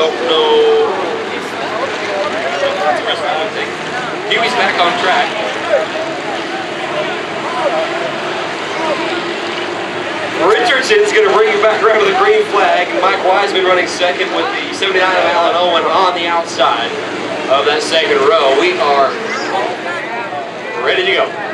don't know. Huey's back on track. Richardson's going to bring you back around to the green flag. Mike Wiseman running second with the 79 of Alan Owen on the outside of that second row. We are ready to go.